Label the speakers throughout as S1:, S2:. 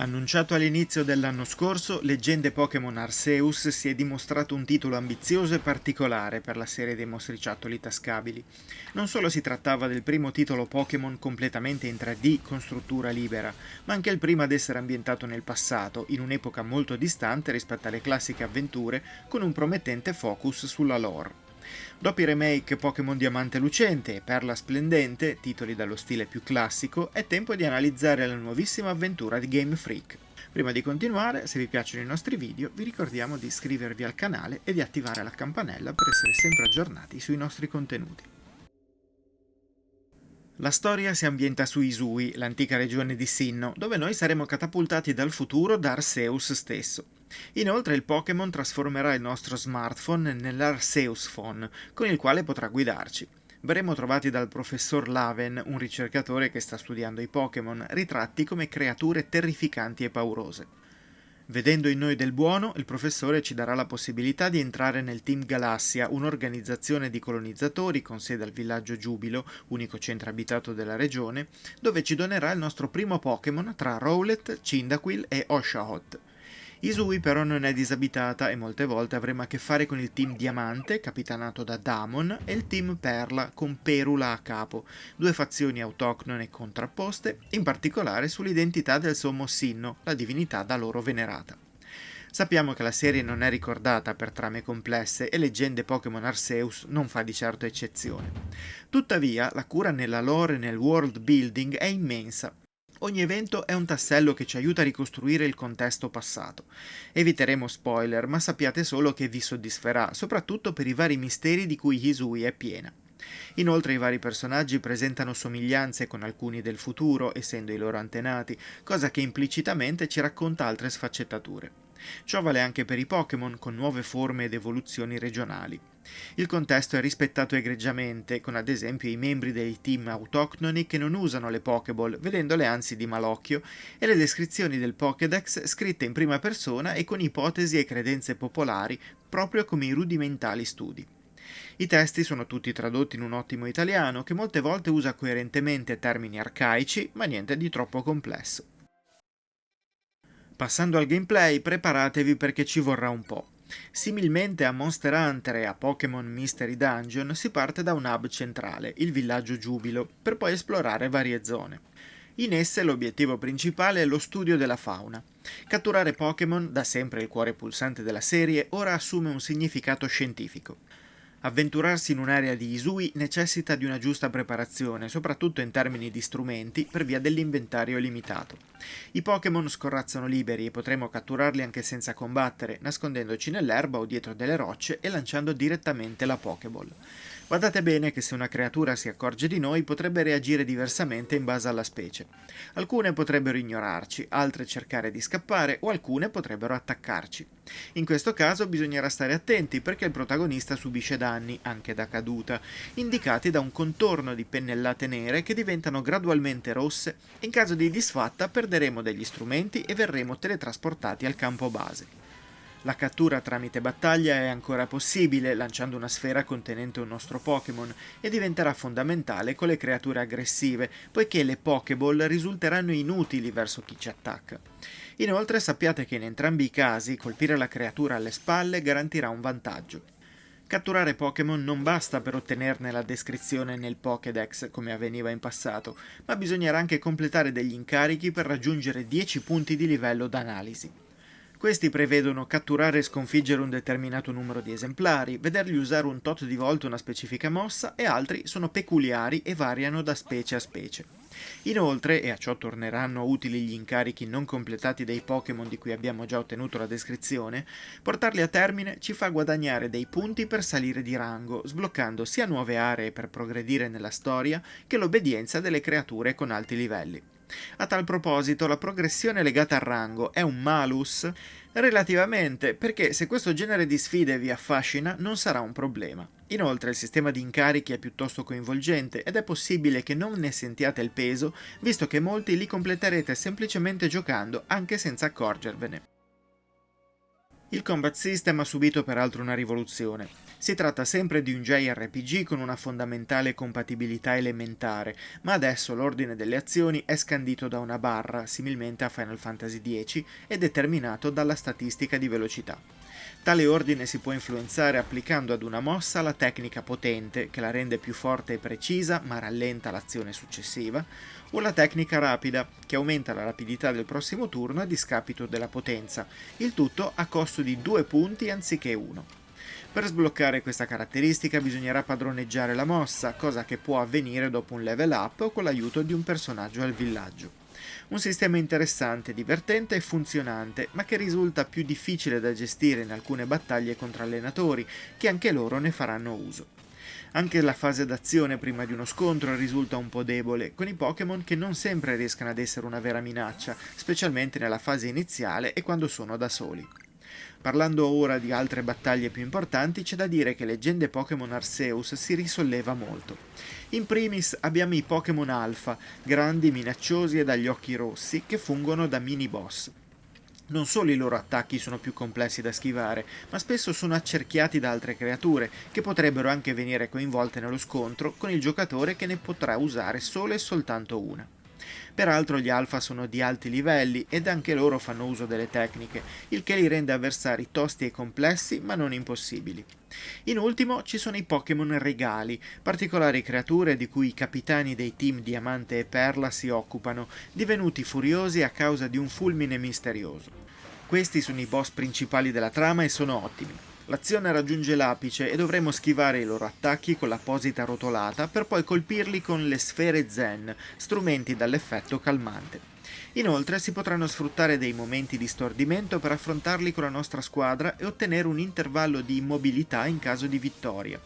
S1: Annunciato all'inizio dell'anno scorso, Leggende Pokémon Arceus si è dimostrato un titolo ambizioso e particolare per la serie dei mostriciattoli tascabili. Non solo si trattava del primo titolo Pokémon completamente in 3D con struttura libera, ma anche il primo ad essere ambientato nel passato, in un'epoca molto distante rispetto alle classiche avventure, con un promettente focus sulla lore. Dopo i remake Pokémon Diamante Lucente e Perla Splendente, titoli dallo stile più classico, è tempo di analizzare la nuovissima avventura di Game Freak. Prima di continuare, se vi piacciono i nostri video, vi ricordiamo di iscrivervi al canale e di attivare la campanella per essere sempre aggiornati sui nostri contenuti. La storia si ambienta su Isui, l'antica regione di Sinnoh, dove noi saremo catapultati dal futuro da Arceus stesso. Inoltre il Pokémon trasformerà il nostro smartphone nell'Arceus Phone, con il quale potrà guidarci. Verremo trovati dal professor Laven, un ricercatore che sta studiando i Pokémon, ritratti come creature terrificanti e paurose. Vedendo in noi del buono, il professore ci darà la possibilità di entrare nel Team Galassia, un'organizzazione di colonizzatori con sede al villaggio Giubilo, unico centro abitato della regione, dove ci donerà il nostro primo Pokémon tra Rowlet, Cyndaquil e Oshawott. Isui però non è disabitata e molte volte avremo a che fare con il Team Diamante, capitanato da Damon, e il Team Perla, con Perula a capo, due fazioni autoctone contrapposte, in particolare sull'identità del sommo Sinnoh, la divinità da loro venerata. Sappiamo che la serie non è ricordata per trame complesse e Leggende Pokémon Arceus non fa di certo eccezione. Tuttavia, la cura nella lore e nel world building è immensa. Ogni evento è un tassello che ci aiuta a ricostruire il contesto passato. Eviteremo spoiler, ma sappiate solo che vi soddisferà, soprattutto per i vari misteri di cui Hisui è piena. Inoltre i vari personaggi presentano somiglianze con alcuni del futuro, essendo i loro antenati, cosa che implicitamente ci racconta altre sfaccettature. Ciò vale anche per i Pokémon, con nuove forme ed evoluzioni regionali. Il contesto è rispettato egregiamente, con ad esempio i membri dei team autoctoni che non usano le Pokéball, vedendole anzi di malocchio, e le descrizioni del Pokédex scritte in prima persona e con ipotesi e credenze popolari, proprio come i rudimentali studi. I testi sono tutti tradotti in un ottimo italiano che molte volte usa coerentemente termini arcaici, ma niente di troppo complesso. Passando al gameplay, preparatevi perché ci vorrà un po'. Similmente a Monster Hunter e a Pokémon Mystery Dungeon, si parte da un hub centrale, il villaggio Giubilo, per poi esplorare varie zone. In esse l'obiettivo principale è lo studio della fauna. Catturare Pokémon, da sempre il cuore pulsante della serie, ora assume un significato scientifico. Avventurarsi in un'area di Isui necessita di una giusta preparazione, soprattutto in termini di strumenti, per via dell'inventario limitato. I Pokémon scorrazzano liberi e potremo catturarli anche senza combattere, nascondendoci nell'erba o dietro delle rocce e lanciando direttamente la Pokéball. Guardate bene che se una creatura si accorge di noi potrebbe reagire diversamente in base alla specie. Alcune potrebbero ignorarci, altre cercare di scappare o alcune potrebbero attaccarci. In questo caso bisognerà stare attenti perché il protagonista subisce danni, anche da caduta, indicati da un contorno di pennellate nere che diventano gradualmente rosse e in caso di disfatta perderemo degli strumenti e verremo teletrasportati al campo base. La cattura tramite battaglia è ancora possibile lanciando una sfera contenente un nostro Pokémon e diventerà fondamentale con le creature aggressive, poiché le Pokéball risulteranno inutili verso chi ci attacca. Inoltre sappiate che in entrambi i casi colpire la creatura alle spalle garantirà un vantaggio. Catturare Pokémon non basta per ottenerne la descrizione nel Pokédex come avveniva in passato, ma bisognerà anche completare degli incarichi per raggiungere 10 punti di livello d'analisi. Questi prevedono catturare e sconfiggere un determinato numero di esemplari, vedergli usare un tot di volte una specifica mossa e altri sono peculiari e variano da specie a specie. Inoltre, e a ciò torneranno utili gli incarichi non completati dei Pokémon di cui abbiamo già ottenuto la descrizione, portarli a termine ci fa guadagnare dei punti per salire di rango, sbloccando sia nuove aree per progredire nella storia che l'obbedienza delle creature con alti livelli. A tal proposito, la progressione legata al rango è un malus? Relativamente, perché se questo genere di sfide vi affascina non sarà un problema. Inoltre il sistema di incarichi è piuttosto coinvolgente ed è possibile che non ne sentiate il peso, visto che molti li completerete semplicemente giocando anche senza accorgervene. Il Combat System ha subito peraltro una rivoluzione. Si tratta sempre di un JRPG con una fondamentale compatibilità elementare, ma adesso l'ordine delle azioni è scandito da una barra, similmente a Final Fantasy X, e determinato dalla statistica di velocità. Tale ordine si può influenzare applicando ad una mossa la tecnica potente, che la rende più forte e precisa ma rallenta l'azione successiva, o la tecnica rapida, che aumenta la rapidità del prossimo turno a discapito della potenza, il tutto a costo di 2 punti anziché 1. Per sbloccare questa caratteristica bisognerà padroneggiare la mossa, cosa che può avvenire dopo un level up o con l'aiuto di un personaggio al villaggio. Un sistema interessante, divertente e funzionante, ma che risulta più difficile da gestire in alcune battaglie contro allenatori, che anche loro ne faranno uso. Anche la fase d'azione prima di uno scontro risulta un po' debole, con i Pokémon che non sempre riescono ad essere una vera minaccia, specialmente nella fase iniziale e quando sono da soli. Parlando ora di altre battaglie più importanti, c'è da dire che Leggende Pokémon Arceus si risolleva molto. In primis abbiamo i Pokémon Alpha, grandi, minacciosi e dagli occhi rossi, che fungono da mini boss. Non solo i loro attacchi sono più complessi da schivare, ma spesso sono accerchiati da altre creature, che potrebbero anche venire coinvolte nello scontro con il giocatore che ne potrà usare solo e soltanto una. Peraltro gli alfa sono di alti livelli ed anche loro fanno uso delle tecniche, il che li rende avversari tosti e complessi ma non impossibili. In ultimo ci sono i Pokémon regali, particolari creature di cui i capitani dei team Diamante e Perla si occupano, divenuti furiosi a causa di un fulmine misterioso. Questi sono i boss principali della trama e sono ottimi. L'azione raggiunge l'apice e dovremo schivare i loro attacchi con l'apposita rotolata per poi colpirli con le sfere Zen, strumenti dall'effetto calmante. Inoltre si potranno sfruttare dei momenti di stordimento per affrontarli con la nostra squadra e ottenere un intervallo di immobilità in caso di vittoria.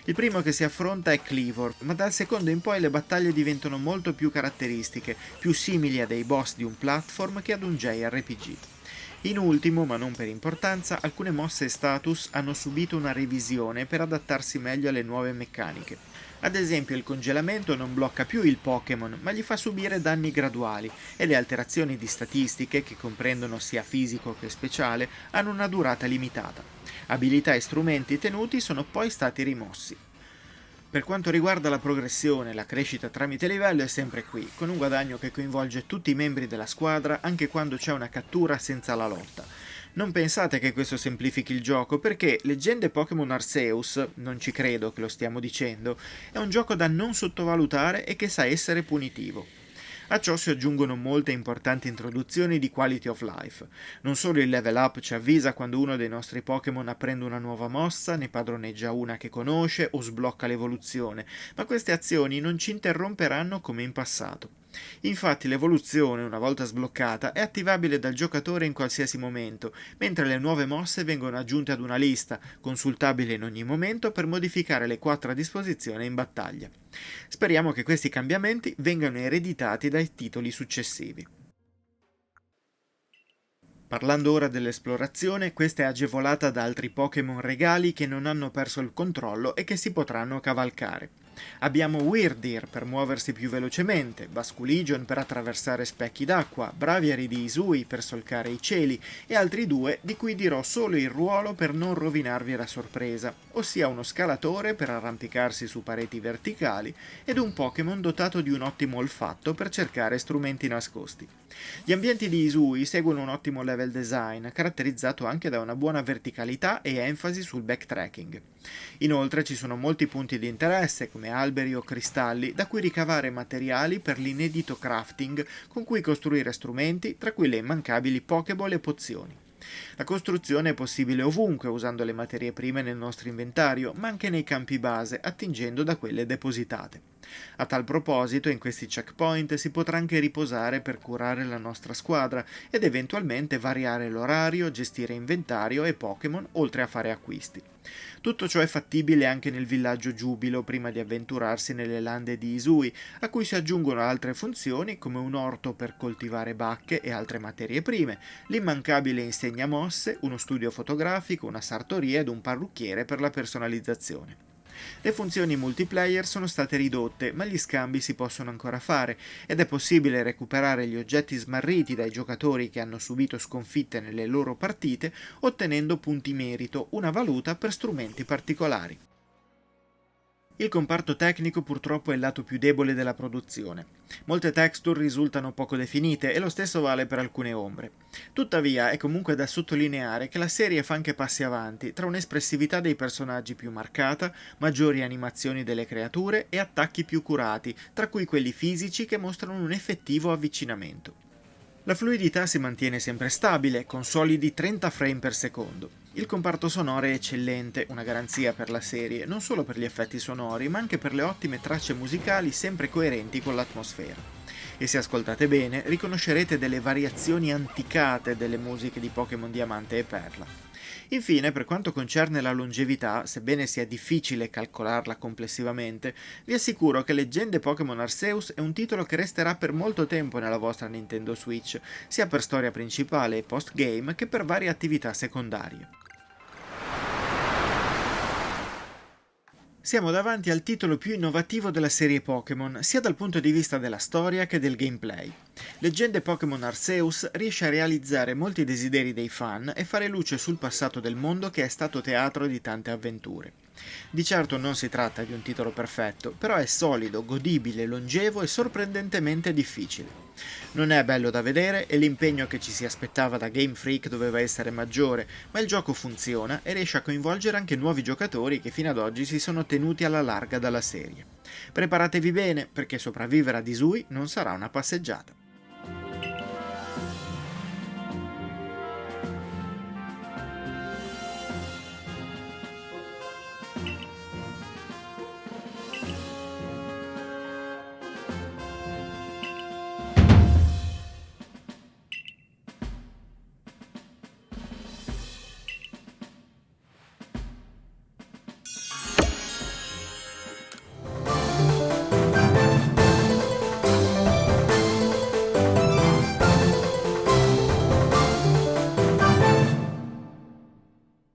S1: Il primo che si affronta è Cleavor, ma dal secondo in poi le battaglie diventano molto più caratteristiche, più simili a dei boss di un platform che ad un JRPG. In ultimo, ma non per importanza, alcune mosse e status hanno subito una revisione per adattarsi meglio alle nuove meccaniche. Ad esempio il congelamento non blocca più il Pokémon, ma gli fa subire danni graduali e le alterazioni di statistiche, che comprendono sia fisico che speciale, hanno una durata limitata. Abilità e strumenti tenuti sono poi stati rimossi. Per quanto riguarda la progressione, la crescita tramite livello è sempre qui, con un guadagno che coinvolge tutti i membri della squadra anche quando c'è una cattura senza la lotta. Non pensate che questo semplifichi il gioco, perché Leggende Pokémon Arceus, non ci credo che lo stiamo dicendo, è un gioco da non sottovalutare e che sa essere punitivo. A ciò si aggiungono molte importanti introduzioni di quality of life. Non solo il level up ci avvisa quando uno dei nostri Pokémon apprende una nuova mossa, ne padroneggia una che conosce o sblocca l'evoluzione, ma queste azioni non ci interromperanno come in passato. Infatti l'evoluzione, una volta sbloccata, è attivabile dal giocatore in qualsiasi momento, mentre le nuove mosse vengono aggiunte ad una lista, consultabile in ogni momento per modificare le 4 a disposizione in battaglia. Speriamo che questi cambiamenti vengano ereditati dai titoli successivi. Parlando ora dell'esplorazione, questa è agevolata da altri Pokémon regali che non hanno perso il controllo e che si potranno cavalcare. Abbiamo Wyrdeer per muoversi più velocemente, Basculegion per attraversare specchi d'acqua, Braviary di Isui per solcare i cieli e altri due di cui dirò solo il ruolo per non rovinarvi la sorpresa, ossia uno scalatore per arrampicarsi su pareti verticali ed un Pokémon dotato di un ottimo olfatto per cercare strumenti nascosti. Gli ambienti di Isui seguono un ottimo level design, caratterizzato anche da una buona verticalità e enfasi sul backtracking. Inoltre ci sono molti punti di interesse, come alberi o cristalli, da cui ricavare materiali per l'inedito crafting con cui costruire strumenti, tra cui le immancabili Pokéball e pozioni. La costruzione è possibile ovunque usando le materie prime nel nostro inventario, ma anche nei campi base, attingendo da quelle depositate. A tal proposito, in questi checkpoint si potrà anche riposare per curare la nostra squadra ed eventualmente variare l'orario, gestire inventario e Pokémon, oltre a fare acquisti. Tutto ciò è fattibile anche nel villaggio Giubilo prima di avventurarsi nelle lande di Isui, a cui si aggiungono altre funzioni come un orto per coltivare bacche e altre materie prime, l'immancabile insegna mosse, uno studio fotografico, una sartoria ed un parrucchiere per la personalizzazione. Le funzioni multiplayer sono state ridotte, ma gli scambi si possono ancora fare ed è possibile recuperare gli oggetti smarriti dai giocatori che hanno subito sconfitte nelle loro partite, ottenendo punti merito, una valuta per strumenti particolari. Il comparto tecnico purtroppo è il lato più debole della produzione. Molte texture risultano poco definite e lo stesso vale per alcune ombre. Tuttavia è comunque da sottolineare che la serie fa anche passi avanti tra un'espressività dei personaggi più marcata, maggiori animazioni delle creature e attacchi più curati, tra cui quelli fisici che mostrano un effettivo avvicinamento. La fluidità si mantiene sempre stabile, con solidi 30 frame per secondo. Il comparto sonoro è eccellente, una garanzia per la serie, non solo per gli effetti sonori, ma anche per le ottime tracce musicali sempre coerenti con l'atmosfera. E se ascoltate bene, riconoscerete delle variazioni anticate delle musiche di Pokémon Diamante e Perla. Infine, per quanto concerne la longevità, sebbene sia difficile calcolarla complessivamente, vi assicuro che Leggende Pokémon Arceus è un titolo che resterà per molto tempo nella vostra Nintendo Switch, sia per storia principale e post-game che per varie attività secondarie. Siamo davanti al titolo più innovativo della serie Pokémon, sia dal punto di vista della storia che del gameplay. Leggende Pokémon Arceus riesce a realizzare molti desideri dei fan e fare luce sul passato del mondo che è stato teatro di tante avventure. Di certo non si tratta di un titolo perfetto, però è solido, godibile, longevo e sorprendentemente difficile. Non è bello da vedere e l'impegno che ci si aspettava da Game Freak doveva essere maggiore, ma il gioco funziona e riesce a coinvolgere anche nuovi giocatori che fino ad oggi si sono tenuti alla larga dalla serie. Preparatevi bene, perché sopravvivere a Disui non sarà una passeggiata.